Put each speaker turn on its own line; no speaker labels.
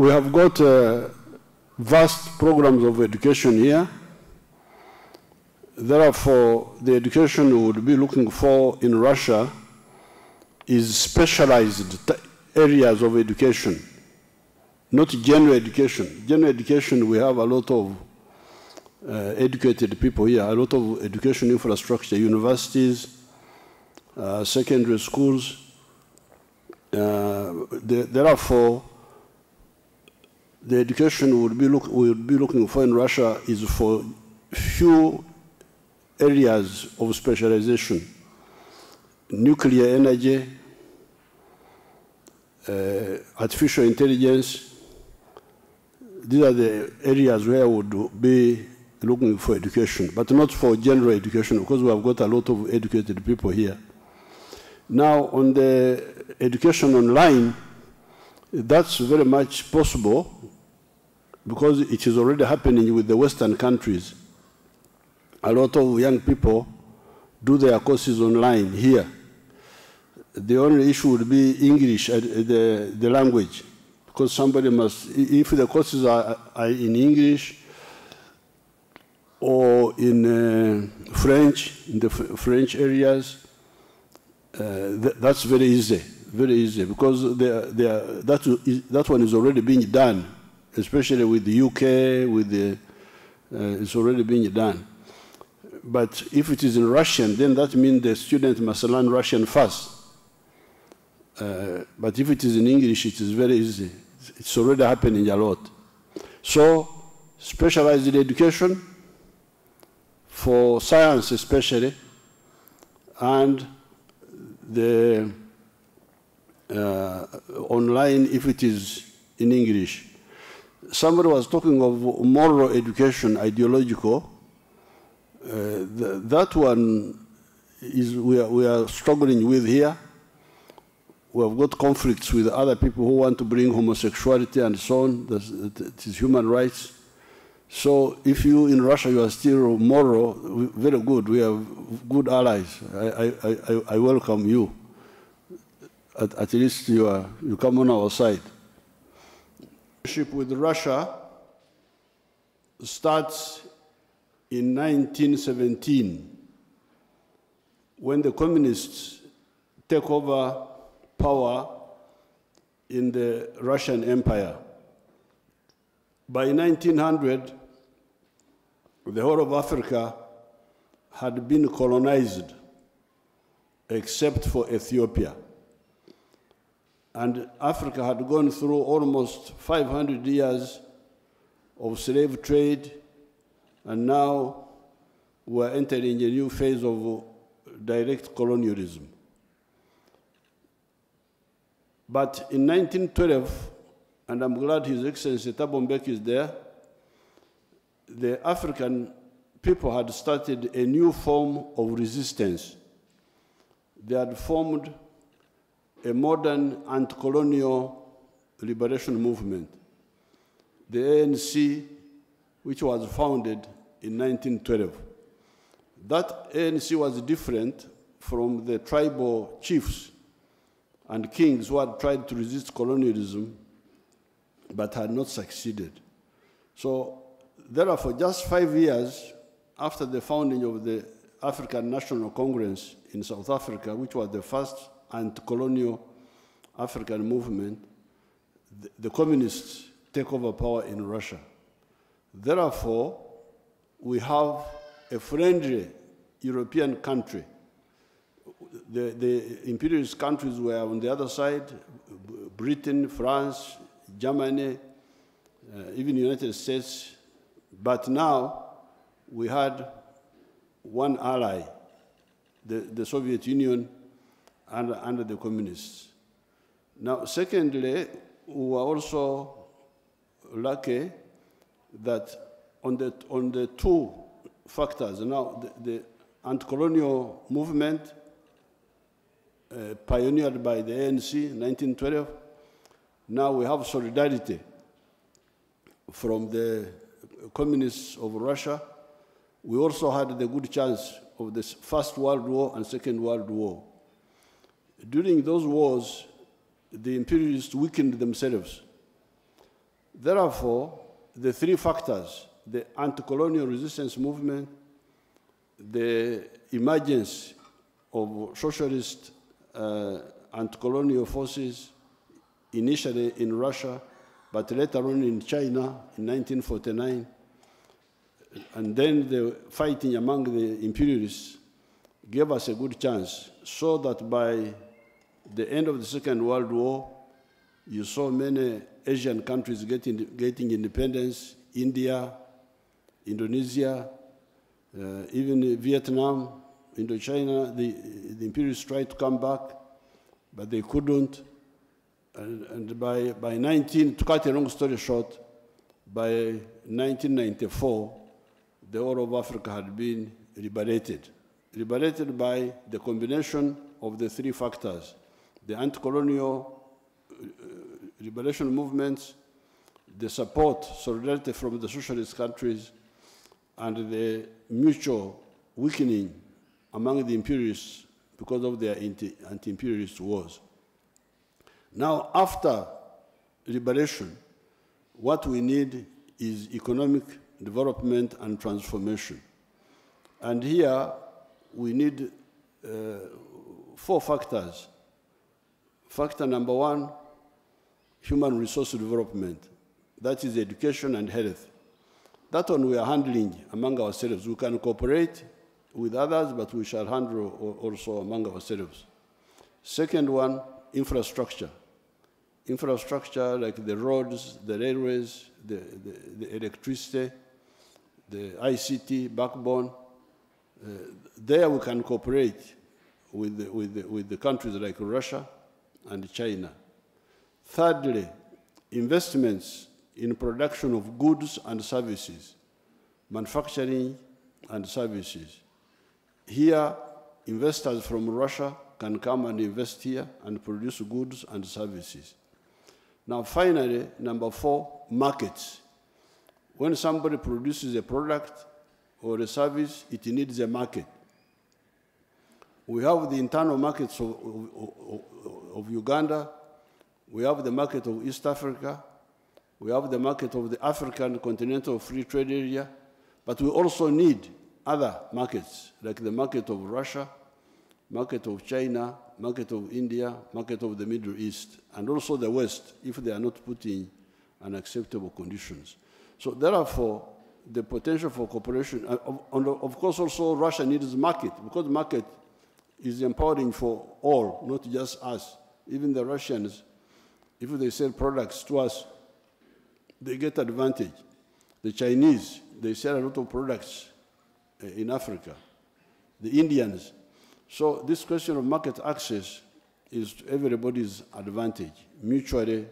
We have got vast programs of education here. Therefore, the education we would be looking for in Russia is specialized areas of education, not general education. General education, we have a lot of educated people here, a lot of education infrastructure, universities, secondary schools. Therefore, the education we would be looking for in Russia is for few areas of specialization: nuclear energy, artificial intelligence. These are the areas where we would be looking for education, but not for general education, because we have got a lot of educated people here. Now, on the education online, that's very much possible because it is already happening with the Western countries. A lot of young people do their courses online here. The only issue would be English, the language, because somebody must, if the courses are in English or in French, in the French areas, that's very easy, because that one is already being done, especially with the UK, it's already being done. But if it is in Russian, then that means the student must learn Russian first. But if it is in English, it is very easy. It's already happening a lot. So, specialized education for science especially, and the online if it is in English. Somebody was talking of moral education, ideological. That one is we are struggling with here. We have got conflicts with other people who want to bring homosexuality and so on. That is human rights. So if you in Russia you are still moral, very good. We have good allies. I welcome you. At least you come on our side. Relationship with Russia starts in 1917 when the communists take over power in the Russian Empire. By 1900, the whole of Africa had been colonized except for Ethiopia. And Africa had gone through almost 500 years of slave trade, and now we're entering a new phase of direct colonialism. But in 1912, and I'm glad His Excellency Thabo Mbeki is there, the African people had started a new form of resistance. They had formed a modern anti-colonial liberation movement, the ANC, which was founded in 1912. That ANC was different from the tribal chiefs and kings who had tried to resist colonialism but had not succeeded. So therefore, just 5 years after the founding of the African National Congress in South Africa, which was the first anti-colonial African movement, the communists take over power in Russia. Therefore, we have a friendly European country. The imperialist countries were on the other side: Britain, France, Germany, even the United States. But now we had one ally, the Soviet Union, under the communists. Now, secondly, we were also lucky that on the two factors. Now, the anti-colonial movement pioneered by the ANC in 1912. Now we have solidarity from the communists of Russia. We also had the good chance of the First World War and Second World War. During those wars, the imperialists weakened themselves. Therefore, the three factors, the anti-colonial resistance movement, the emergence of socialist anti-colonial forces, initially in Russia, but later on in China in 1949, and then the fighting among the imperialists gave us a good chance, so that by the end of the Second World War, you saw many Asian countries getting independence, India, Indonesia, even Vietnam, Indochina. The imperialists tried to come back, but they couldn't. And by to cut a long story short, by 1994, the whole of Africa had been liberated by the combination of the three factors: the anti-colonial liberation movements, the support, solidarity from the socialist countries, and the mutual weakening among the imperialists because of their anti-imperialist wars. Now, after liberation, what we need is economic development and transformation. And here, we need 4 factors. Factor number 1, human resource development. That is education and health. That one we are handling among ourselves. We can cooperate with others, but we shall handle also among ourselves. Second one, infrastructure. Infrastructure like the roads, the railways, the electricity, the ICT backbone. There we can cooperate with the countries like Russia and China. Thirdly, investments in production of goods and services, manufacturing and services. Here, investors from Russia can come and invest here and produce goods and services. Now, finally, number 4, markets. When somebody produces a product or a service, it needs a market. We have the internal markets of Uganda. We have the market of East Africa. We have the market of the African Continental Free Trade Area. But we also need other markets, like the market of Russia, market of China, market of India, market of the Middle East, and also the West, if they are not put in unacceptable conditions. So therefore, the potential for cooperation, of course also Russia needs market, because market is empowering for all, not just us. Even the Russians, if they sell products to us, they get advantage. The Chinese, they sell a lot of products in Africa. The Indians. So this question of market access is to everybody's advantage, mutually